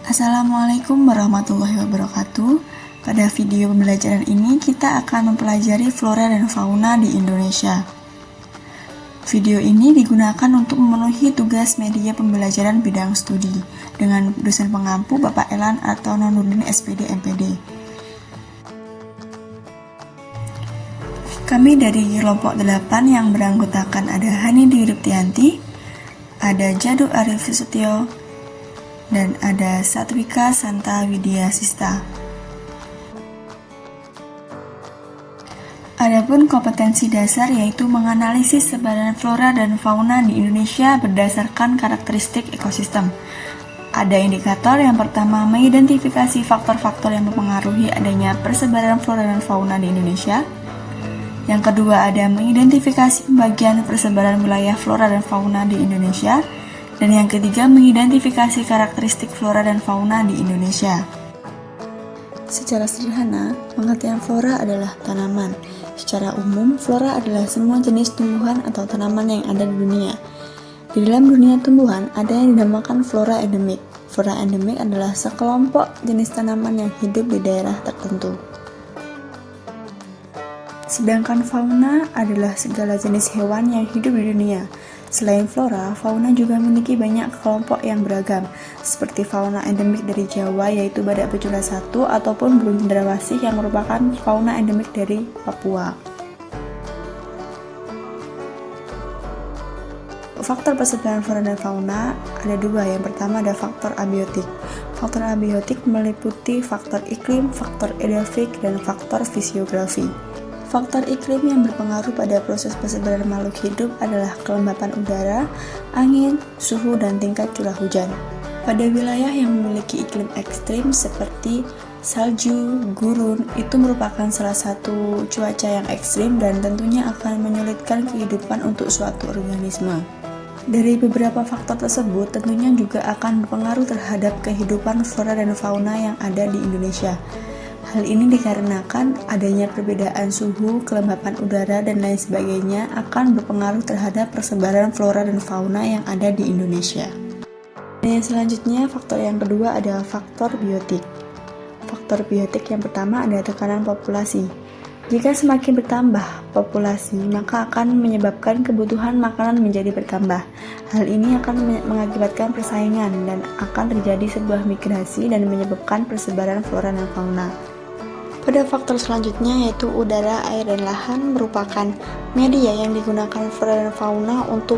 Assalamualaikum warahmatullahi wabarakatuh. Pada video pembelajaran ini kita akan mempelajari flora dan fauna di Indonesia. Video ini digunakan untuk memenuhi tugas media pembelajaran bidang studi dengan dosen pengampu Bapak Elan atau Nurdin SPD MPD. Kami dari kelompok 8 yang beranggotakan ada Hanidi Riptianti, ada Jadu Arif Susetio, dan ada Satwika Santa Widya Sista. Adapun kompetensi dasar yaitu menganalisis sebaran flora dan fauna di Indonesia berdasarkan karakteristik ekosistem. Ada indikator yang pertama mengidentifikasi faktor-faktor yang mempengaruhi adanya persebaran flora dan fauna di Indonesia. Yang kedua ada mengidentifikasi pembagian persebaran wilayah flora dan fauna di Indonesia. Dan yang ketiga, mengidentifikasi karakteristik flora dan fauna di Indonesia. Secara sederhana, pengertian flora adalah tanaman. Secara umum, flora adalah semua jenis tumbuhan atau tanaman yang ada di dunia. Di dalam dunia tumbuhan, ada yang dinamakan flora endemik. Flora endemik adalah sekelompok jenis tanaman yang hidup di daerah tertentu. Sedangkan fauna adalah segala jenis hewan yang hidup di dunia. Selain flora, fauna juga memiliki banyak kelompok yang beragam, seperti fauna endemik dari Jawa yaitu badak bercula 1 ataupun burung cendrawasih yang merupakan fauna endemik dari Papua. Faktor persebaran flora dan fauna ada dua. Yang pertama ada faktor abiotik. Faktor abiotik meliputi faktor iklim, faktor edafik, dan faktor fisiografi. Faktor iklim yang berpengaruh pada proses persebaran makhluk hidup adalah kelembapan udara, angin, suhu, dan tingkat curah hujan. Pada wilayah yang memiliki iklim ekstrim seperti salju, gurun, itu merupakan salah satu cuaca yang ekstrim dan tentunya akan menyulitkan kehidupan untuk suatu organisme. Dari beberapa faktor tersebut tentunya juga akan berpengaruh terhadap kehidupan flora dan fauna yang ada di Indonesia. Hal ini dikarenakan adanya perbedaan suhu, kelembapan udara, dan lain sebagainya akan berpengaruh terhadap persebaran flora dan fauna yang ada di Indonesia. Dan yang selanjutnya, faktor yang kedua adalah faktor biotik. Faktor biotik yang pertama adalah tekanan populasi. Jika semakin bertambah populasi, maka akan menyebabkan kebutuhan makanan menjadi bertambah. Hal ini akan mengakibatkan persaingan dan akan terjadi sebuah migrasi dan menyebabkan persebaran flora dan fauna. Pada faktor selanjutnya yaitu udara, air, dan lahan merupakan media yang digunakan flora dan fauna untuk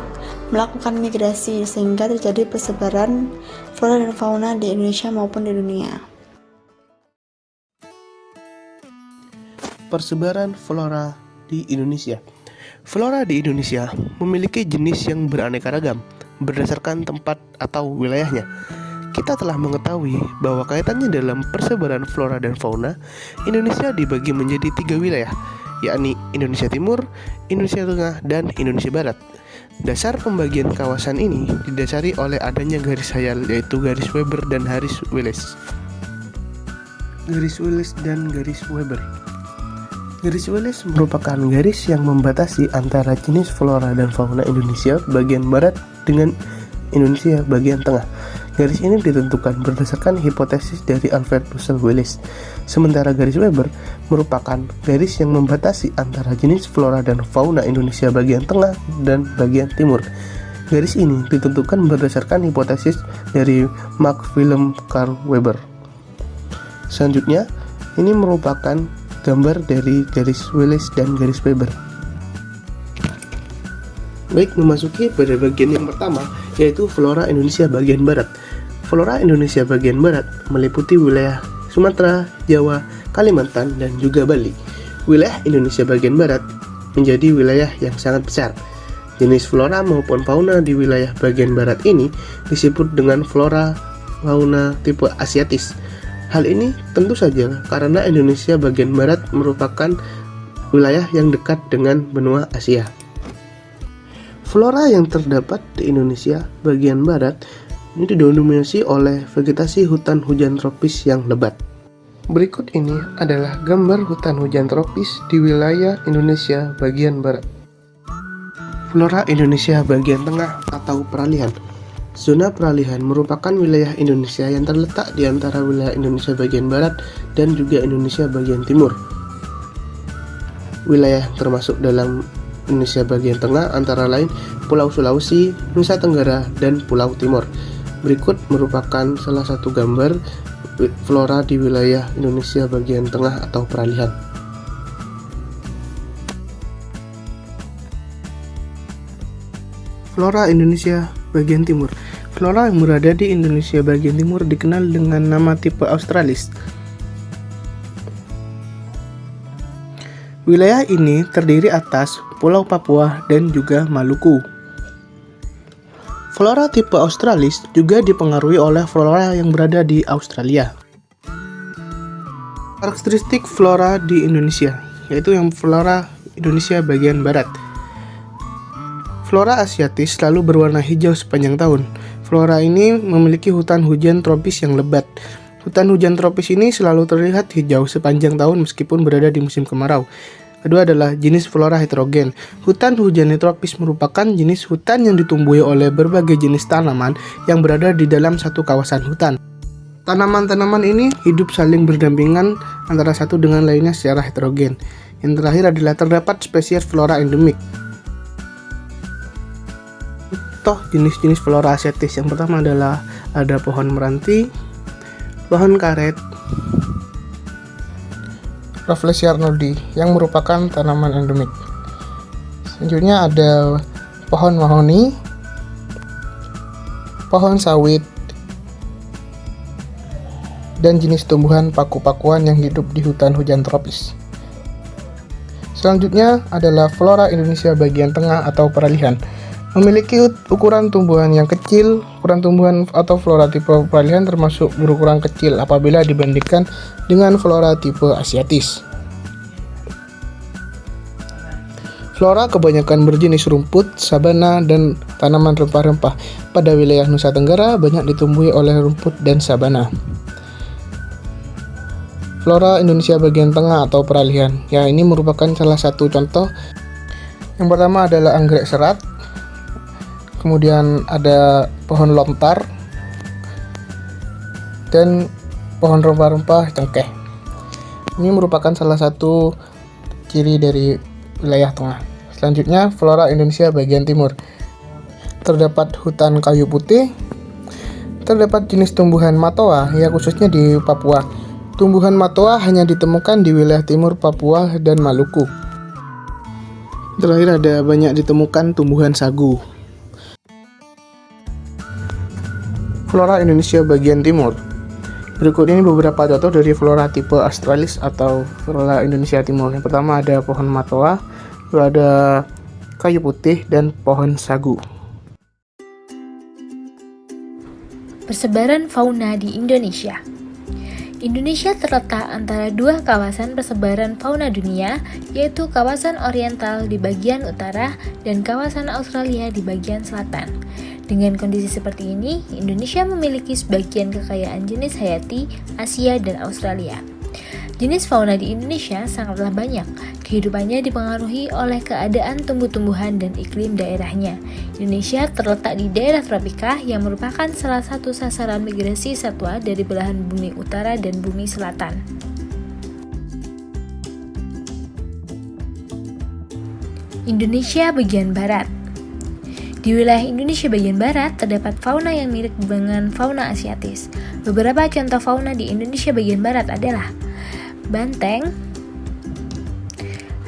melakukan migrasi sehingga terjadi persebaran flora dan fauna di Indonesia maupun di dunia. Persebaran flora di Indonesia. Flora di Indonesia memiliki jenis yang beraneka ragam berdasarkan tempat atau wilayahnya. Kita telah mengetahui bahwa kaitannya dalam persebaran flora dan fauna, Indonesia dibagi menjadi 3 wilayah, yakni Indonesia Timur, Indonesia Tengah, dan Indonesia Barat. Dasar pembagian kawasan ini didasari oleh adanya garis hayal yaitu garis Weber dan garis Wallace. Garis Wallace dan garis Weber. Garis Wallace merupakan garis yang membatasi antara jenis flora dan fauna Indonesia bagian barat dengan Indonesia bagian tengah. Garis ini ditentukan berdasarkan hipotesis dari Alfred Russel Wallace. Sementara garis Weber merupakan garis yang membatasi antara jenis flora dan fauna Indonesia bagian tengah dan bagian timur. Garis ini ditentukan berdasarkan hipotesis dari Max Wilhelm Carl Weber. Selanjutnya, ini merupakan gambar dari garis Wallace dan garis Weber. Baik, memasuki pada bagian yang pertama yaitu flora Indonesia bagian barat. Flora Indonesia bagian barat meliputi wilayah Sumatera, Jawa, Kalimantan, dan juga Bali. Wilayah Indonesia bagian barat menjadi wilayah yang sangat besar. Jenis flora maupun fauna di wilayah bagian barat ini disebut dengan flora fauna tipe asiatis. Hal ini tentu saja karena Indonesia bagian barat merupakan wilayah yang dekat dengan benua Asia. Flora yang terdapat di Indonesia bagian barat ini didominasi oleh vegetasi hutan hujan tropis yang lebat. Berikut ini adalah gambar hutan hujan tropis di wilayah Indonesia bagian barat. Flora Indonesia bagian tengah atau peralihan. Zona peralihan merupakan wilayah Indonesia yang terletak di antara wilayah Indonesia bagian barat dan juga Indonesia bagian timur. Wilayah termasuk dalam Indonesia bagian tengah antara lain Pulau Sulawesi, Nusa Tenggara, dan Pulau Timur. Berikut merupakan salah satu gambar flora di wilayah Indonesia bagian tengah atau peralihan. Flora Indonesia bagian timur. Flora yang berada di Indonesia bagian timur dikenal dengan nama tipe Australis. Wilayah ini terdiri atas Pulau Papua dan juga Maluku. Flora tipe Australis juga dipengaruhi oleh flora yang berada di Australia. Karakteristik flora di Indonesia, yaitu yang flora Indonesia bagian barat. Flora asiatis selalu berwarna hijau sepanjang tahun. Flora ini memiliki hutan hujan tropis yang lebat. Hutan hujan tropis ini selalu terlihat hijau sepanjang tahun meskipun berada di musim kemarau. Kedua adalah jenis flora heterogen. Hutan hujan tropis merupakan jenis hutan yang ditumbuhi oleh berbagai jenis tanaman yang berada di dalam satu kawasan hutan. Tanaman-tanaman ini hidup saling berdampingan antara satu dengan lainnya secara heterogen. Yang terakhir adalah terdapat spesies flora endemik. Contoh jenis-jenis flora asiatis yang pertama adalah ada pohon meranti, pohon karet, Rafflesia arnoldi yang merupakan tanaman endemik. Selanjutnya ada pohon mahoni, pohon sawit, dan jenis tumbuhan paku-pakuan yang hidup di hutan hujan tropis. Selanjutnya adalah flora Indonesia bagian tengah atau peralihan. Memiliki ukuran tumbuhan yang kecil. Ukuran tumbuhan atau flora tipe peralihan termasuk berukuran kecil apabila dibandingkan dengan flora tipe asiatis. Flora kebanyakan berjenis rumput, sabana, dan tanaman rempah-rempah. Pada wilayah Nusa Tenggara banyak ditumbuhi oleh rumput dan sabana. Flora Indonesia bagian tengah atau peralihan. Ya, ini merupakan salah satu contoh. Yang pertama adalah anggrek serat. Kemudian ada pohon lontar dan pohon rempah-rempah cengkeh. Ini merupakan salah satu ciri dari wilayah tengah. Selanjutnya, flora Indonesia bagian timur. Terdapat hutan kayu putih, terdapat jenis tumbuhan matoa, ya khususnya di Papua. Tumbuhan matoa hanya ditemukan di wilayah timur Papua dan Maluku. Terakhir ada banyak ditemukan tumbuhan sagu. Flora Indonesia bagian timur. Berikut ini beberapa contoh dari flora tipe Australis atau flora Indonesia timur. Yang pertama ada pohon matoa, lalu ada kayu putih dan pohon sagu. Persebaran fauna di Indonesia. Indonesia terletak antara dua kawasan persebaran fauna dunia, yaitu kawasan oriental di bagian utara dan kawasan Australia di bagian selatan. Dengan kondisi seperti ini, Indonesia memiliki sebagian kekayaan jenis hayati Asia dan Australia. Jenis fauna di Indonesia sangatlah banyak. Kehidupannya dipengaruhi oleh keadaan tumbuh-tumbuhan dan iklim daerahnya. Indonesia terletak di daerah tropika yang merupakan salah satu sasaran migrasi satwa dari belahan bumi utara dan bumi selatan. Indonesia bagian barat. Di wilayah Indonesia bagian barat terdapat fauna yang mirip dengan fauna asiatis. Beberapa contoh fauna di Indonesia bagian barat adalah banteng,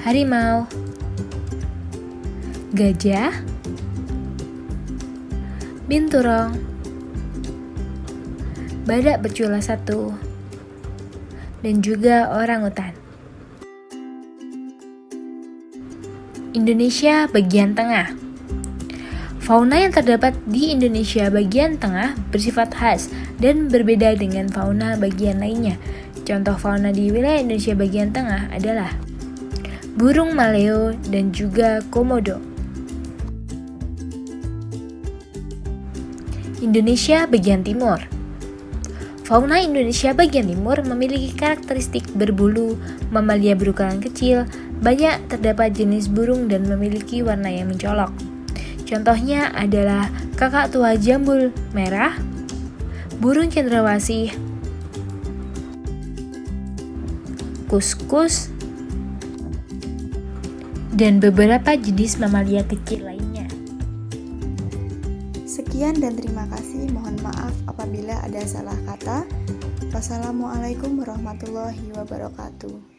harimau, gajah, binturong, badak bercula satu, dan juga orangutan. Indonesia bagian tengah. Fauna yang terdapat di Indonesia bagian tengah bersifat khas dan berbeda dengan fauna bagian lainnya. Contoh fauna di wilayah Indonesia bagian tengah adalah burung maleo dan juga komodo. Indonesia bagian timur. Fauna Indonesia bagian timur memiliki karakteristik berbulu, mamalia berukuran kecil, banyak terdapat jenis burung dan memiliki warna yang mencolok. Contohnya adalah kakak tua jambul merah, burung cendrawasih, kuskus, dan beberapa jenis mamalia kecil lainnya. Sekian dan terima kasih. Mohon maaf apabila ada salah kata. Wassalamualaikum warahmatullahi wabarakatuh.